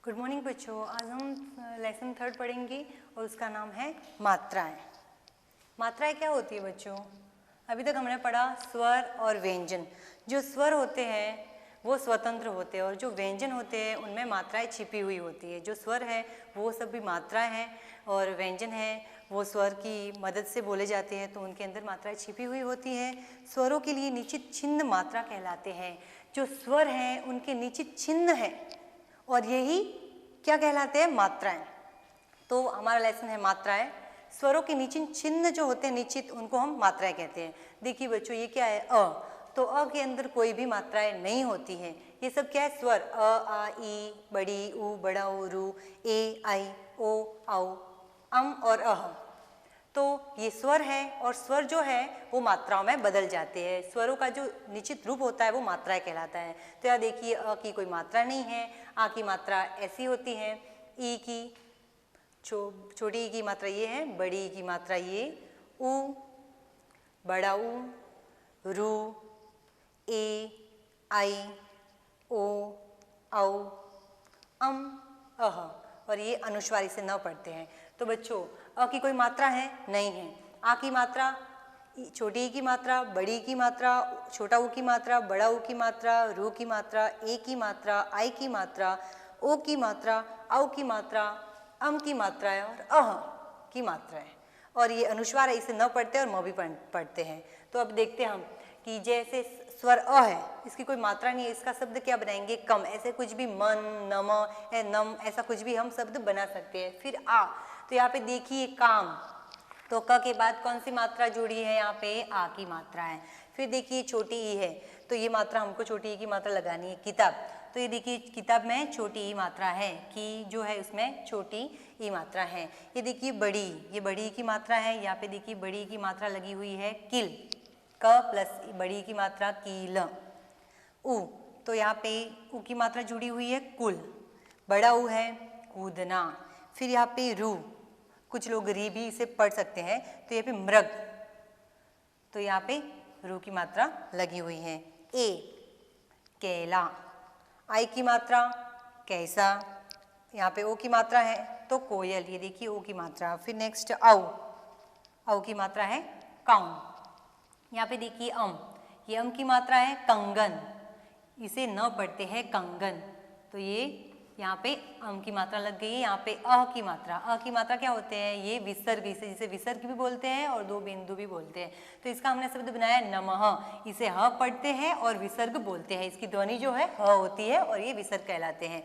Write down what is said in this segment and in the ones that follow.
Good morning बच्चों। आज हम लेसन 3 पढ़ेंगे और उसका नाम है मात्राएं। मात्राएं क्या होती है बच्चों? अभी तक हमने पढ़ा स्वर और व्यंजन। जो स्वर होते हैं वो स्वतंत्र होते हैं और जो व्यंजन होते हैं उनमें मात्राएं छिपी हुई होती है। जो स्वर है वो सब भी मात्राएं हैं और व्यंजन है वो स्वर की मदद से बोले जाते हैं, तो उनके अंदर मात्राएं छिपी हुई होती हैं। स्वरों के लिए निश्चित चिन्ह मात्रा कहलाते हैं। जो स्वर हैं उनके निश्चित चिन्ह है और यही क्या कहलाते हैं? मात्राएं। तो हमारा लेसन है मात्राएं। स्वरों के निश्चित चिन्ह जो होते हैं निश्चित, उनको हम मात्राएं कहते हैं। देखिए बच्चों, ये क्या है? अ। तो अ के अंदर कोई भी मात्राएं नहीं होती हैं। ये सब क्या है? स्वर। अ, आ, ई, बड़ी, ऊ, बड़ा, ऊ, रू, ए, आई, ओ, औ, अम और अह। तो ये स्वर है और स्वर जो है वो मात्राओं में बदल जाते हैं। स्वरों का जो निश्चित रूप होता है वो मात्राएं कहलाता है। तो यहाँ देखिए, अ की कोई मात्रा नहीं है, आ की मात्रा ऐसी होती है, ई की छोटी ई की मात्रा ये है, बड़ी ई की मात्रा ये, ऊ, बड़ा ऊ, रू, ए, आई, ओ, औ, अम, अह, और ये अनुस्वारी से न पढ़ते हैं। तो बच्चों, अ की कोई मात्रा है? नहीं है। आ की मात्रा, छोटी ई की मात्रा, बड़ी की मात्रा, छोटा ऊ की मात्रा, बड़ा ऊ की मात्रा, रू की मात्रा, ए की मात्रा, आई की मात्रा, ओ की मात्रा, औ की मात्रा, अम की मात्रा है और अह की मात्रा है। और ये अनुस्वार है, इसे न पढ़ते और म भी पढ़ते हैं। तो अब देखते हैं हम कि जैसे स्वर अ है, इसकी कोई मात्रा नहीं है, इसका शब्द क्या बनाएंगे? कम। ऐसे कुछ भी मन, नम, नम, ऐसा कुछ भी हम शब्द बना सकते हैं। फिर आ, तो यहाँ पे देखिए काम, तो क के बाद कौन सी मात्रा जुड़ी है? यहाँ पे आ की मात्रा है। फिर देखिए छोटी ई है, तो ये मात्रा हमको छोटी ई की मात्रा लगानी है। किताब, तो ये देखिए किताब में छोटी ई मात्रा है, कि जो है उसमें छोटी ई मात्रा है। ये देखिए बड़ी, ये बड़ी की मात्रा है। यहाँ पे देखिए बड़ी की मात्रा लगी हुई है, किल, क प्लस बड़ी की मात्रा कील। उ, तो यहाँ पे उ की मात्रा जुड़ी हुई है, कुल, बड़ा ऊ है, कूदना। फिर यहाँ पे रू, कुछ लोग री भी इसे पढ़ सकते हैं, तो यहाँ पे मृग, तो यहाँ पे रू की मात्रा लगी हुई है। ए, केला, आई की मात्रा कैसा, यहाँ पे ओ की मात्रा है तो कोयल, ये देखिए ओ की मात्रा। फिर नेक्स्ट औ, औ की मात्रा है काउन। यहाँ पे देखिए अम, ये अम की मात्रा है कंगन, इसे न पढ़ते हैं कंगन, तो ये यहाँ पे अम की मात्रा लग गई है। यहाँ पे अ की मात्रा, अ की मात्रा क्या होते हैं? ये विसर्ग, इसे जिसे विसर्ग भी बोलते हैं और दो बिंदु भी बोलते हैं। तो इसका हमने शब्द बनाया नमः, इसे ह पढ़ते हैं और विसर्ग बोलते हैं। इसकी ध्वनि जो है ह होती है और ये विसर्ग कहलाते हैं।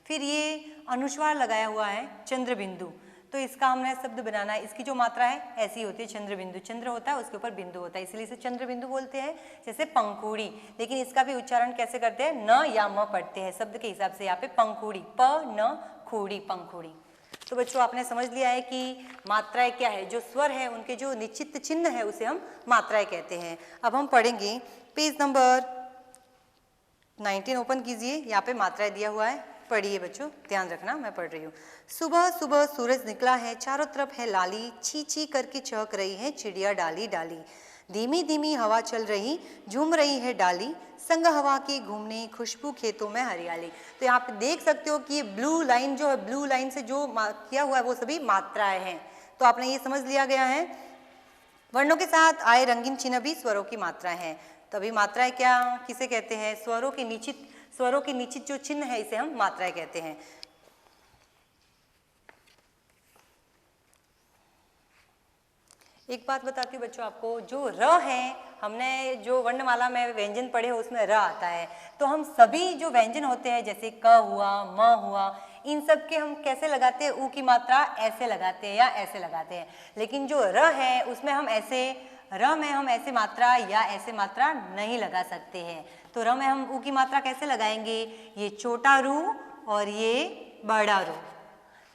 फिर ये अनुस्वार लगाया हुआ है चंद्र बिंदु, तो इसका हमने शब्द बनाना है। इसकी जो मात्रा है ऐसी होती है, चंद्र बिंदु, चंद्र होता है उसके ऊपर बिंदु होता है, इसलिए इसे चंद्र बिंदु बोलते हैं। जैसे पंखुड़ी, लेकिन इसका भी उच्चारण कैसे करते हैं? न या म पढ़ते हैं शब्द के हिसाब से। यहाँ पे पंखुड़ी, प न खूड़ी, पंखुड़ी। तो बच्चों आपने समझ लिया है कि मात्राएं क्या है। जो स्वर है उनके जो निश्चित चिन्ह है उसे हम मात्राएं कहते हैं। अब हम पढ़ेंगे पेज नंबर 19 ओपन कीजिए, यहाँ पे मात्राएं दिया हुआ है, पढ़िए बच्चों, ध्यान रखना, मैं पढ़ रही हूँ। सुबह सुबह सूरज निकला है, चारों तरफ है लाली, ची ची करके चहक रही है चिड़िया डाली डाली, धीमी धीमी हवा चल रही, झूम रही है डाली, संग हवा के घूमने खुशबू खेतों में हरियाली। तो यहाँ पे देख सकते हो कि ये ब्लू लाइन जो है, ब्लू लाइन से जो किया हुआ है वो सभी मात्राएं हैं। तो आपने ये समझ लिया गया है। वर्णों के साथ आए रंगीन चिन्ह भी स्वरों की मात्रा है। तभी मात्राएं क्या किसे कहते हैं? स्वरों के निश्चित जो चिन्ह है इसे हम मात्राएं कहते हैं। एक बात बताती हूँ बच्चों आपको, जो र है, हमने जो वर्णमाला में व्यंजन पढ़े उसमें र आता है, तो हम सभी जो व्यंजन होते हैं जैसे क हुआ, म हुआ, इन सब के हम कैसे लगाते हैं? ऊ की मात्रा ऐसे लगाते हैं या ऐसे लगाते हैं। लेकिन जो र है उसमें हम ऐसे, र में हम ऐसे मात्रा या ऐसे मात्रा नहीं लगा सकते हैं। तो र में हम ऊ की मात्रा कैसे लगाएंगे? ये छोटा रू और ये बड़ा रू।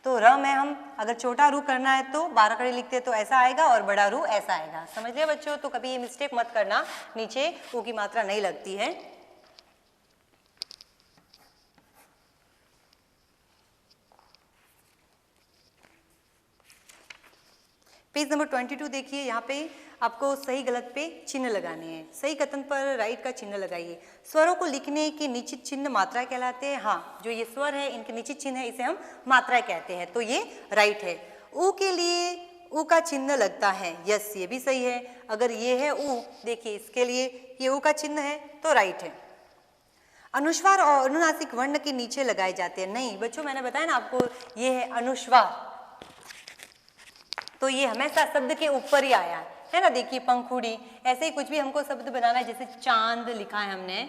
तो र में हम अगर छोटा रू करना है तो 12 कड़ी लिखते हैं तो ऐसा आएगा और बड़ा रू ऐसा आएगा। समझ लिया बच्चों? तो कभी ये मिस्टेक मत करना, नीचे ऊ की मात्रा नहीं लगती है। पेज नंबर 22 देखिए, यहाँ पे आपको सही गलत पे चिन्ह लगाने हैं। सही कथन पर राइट का चिन्ह लगाइए। स्वरों को लिखने के निश्चित चिन्ह मात्रा कहलाते हैं। हाँ, जो ये स्वर है इनके निश्चित चिन्ह है, इसे हम मात्रा कहते हैं, तो ये राइट है। ऊ के लिए ऊ का चिन्ह लगता है, यस ये भी सही है। अगर ये है ऊ, देखिए इसके लिए ये ऊ का चिन्ह है तो राइट है। अनुस्वार और अनुनासिक वर्ण के नीचे लगाए जाते हैं, नहीं बच्चों मैंने बताया ना आपको, ये है अनुस्वार, तो ये हमेशा शब्द के ऊपर ही आया है ना। देखिए पंखुड़ी, ऐसे ही कुछ भी हमको शब्द बनाना है, जैसे चांद लिखा है हमने,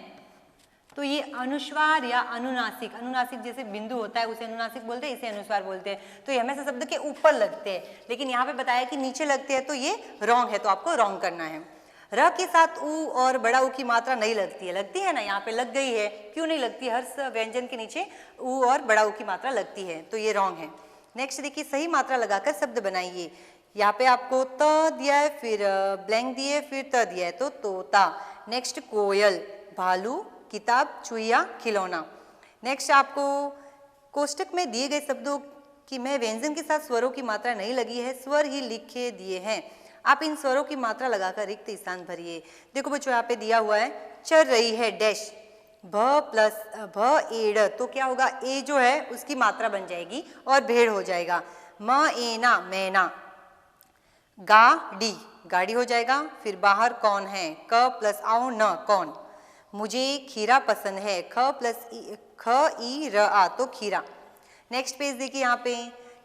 तो ये अनुस्वार या अनुनासिक, अनुनासिक जैसे बिंदु होता है उसे अनुनासिक बोलते हैं, इसे अनुस्वार बोलते हैं, तो ये हमेशा शब्द के ऊपर लगते हैं। लेकिन यहाँ पे बताया कि नीचे लगते हैं, तो ये रॉन्ग है, तो आपको रॉन्ग करना है। र के साथ ऊ और बड़ा ऊ की मात्रा नहीं लगती है, लगती है ना, यहाँ पे लग गई है, क्यों नहीं लगती, हर व्यंजन के नीचे ऊ और बड़ा ऊ की मात्रा लगती है, तो ये रॉन्ग है। नेक्स्ट देखिए, सही मात्रा लगाकर शब्द बनाइए। यहाँ पे आपको त दिया है, फिर ब्लैंक दिए, फिर त दिया है, तो तोता। नेक्स्ट कोयल, भालू, किताब, चुहिया, खिलौना। नेक्स्ट आपको कोष्टक में दिए गए शब्दों की में व्यंजन के साथ स्वरों की मात्रा नहीं लगी है, स्वर ही लिखे दिए हैं। आप इन स्वरों की मात्रा लगाकर रिक्त स्थान भरिए। देखो बच्चों यहाँ पे दिया हुआ है, चल रही है डैश, भ प्लस भ एड़, तो क्या होगा, ए जो है उसकी मात्रा बन जाएगी और भेड़ हो जाएगा। म एना मैना, गाड़ी, गाड़ी हो जाएगा। फिर बाहर कौन है, क प्लस आओ न कौन। मुझे खीरा पसंद है, ख प्लस ख ई र आ, तो खीरा। नेक्स्ट पेज देखिए, यहाँ पे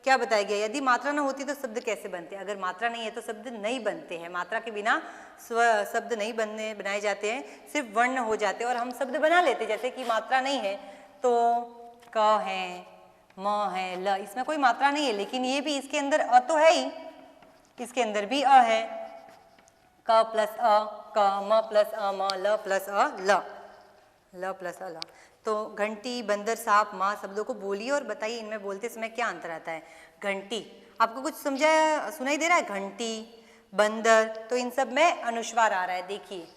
क्या बताया गया, यदि मात्रा ना होती तो शब्द कैसे बनते हैं। अगर मात्रा नहीं है तो शब्द नहीं बनते हैं, मात्रा के बिना शब्द नहीं बनाए जाते हैं, सिर्फ वर्ण हो जाते हैं और हम शब्द बना लेते हैं। जैसे कि मात्रा नहीं है तो क है, म है, ल, इसमें कोई मात्रा नहीं है, लेकिन ये भी इसके अंदर अ तो है ही, इसके अंदर भी अ है, क प्लस अ क, म प्लस अ म, ल प्लस अ ल, ल प्लस अ ल। तो घंटी, बंदर, सांप, माँ शब्दों को बोलिए और बताइए इनमें बोलते समय क्या अंतर आता है। घंटी, आपको कुछ समझा सुनाई दे रहा है, घंटी, बंदर, तो इन सब में अनुस्वार आ रहा है। देखिए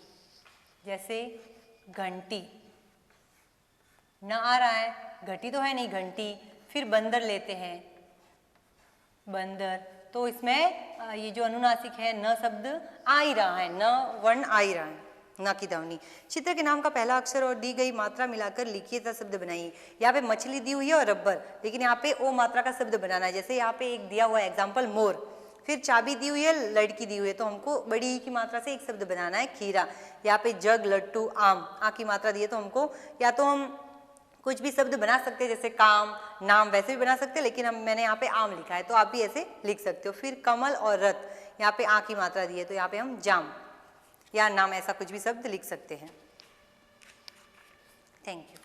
जैसे घंटी न आ रहा है, घटी तो है नहीं घंटी, फिर बंदर लेते हैं, बंदर, तो इसमें ये जो अनुनासिक है न शब्द आ ही रहा है, न वर्ण आ ही रहा है, न की ध्वनि। चित्र के नाम का पहला अक्षर और दी गई मात्रा मिलाकर लिखिए तथा शब्द बनाइए। यहाँ पे मछली दी हुई है और रबर, लेकिन यहाँ पे ओ मात्रा का शब्द बनाना है। जैसे यहाँ पे एक दिया हुआ है एग्जाम्पल मोर, फिर चाबी दी हुई है, लड़की दी हुई है, तो हमको बड़ी ई की मात्रा से एक शब्द बनाना है, खीरा। यहाँ पे जग, लट्टू, आम, आ की मात्रा दी है, तो हमको या तो हम कुछ भी शब्द बना सकते हैं, जैसे काम, नाम, वैसे भी बना सकते हैं, लेकिन मैंने यहाँ पे आम लिखा है, तो आप भी ऐसे लिख सकते हो। फिर कमल और रथ, यहाँ पे आ की मात्रा दी है, तो यहाँ पे हम जाम या नाम, ऐसा कुछ भी शब्द लिख सकते हैं। Thank you.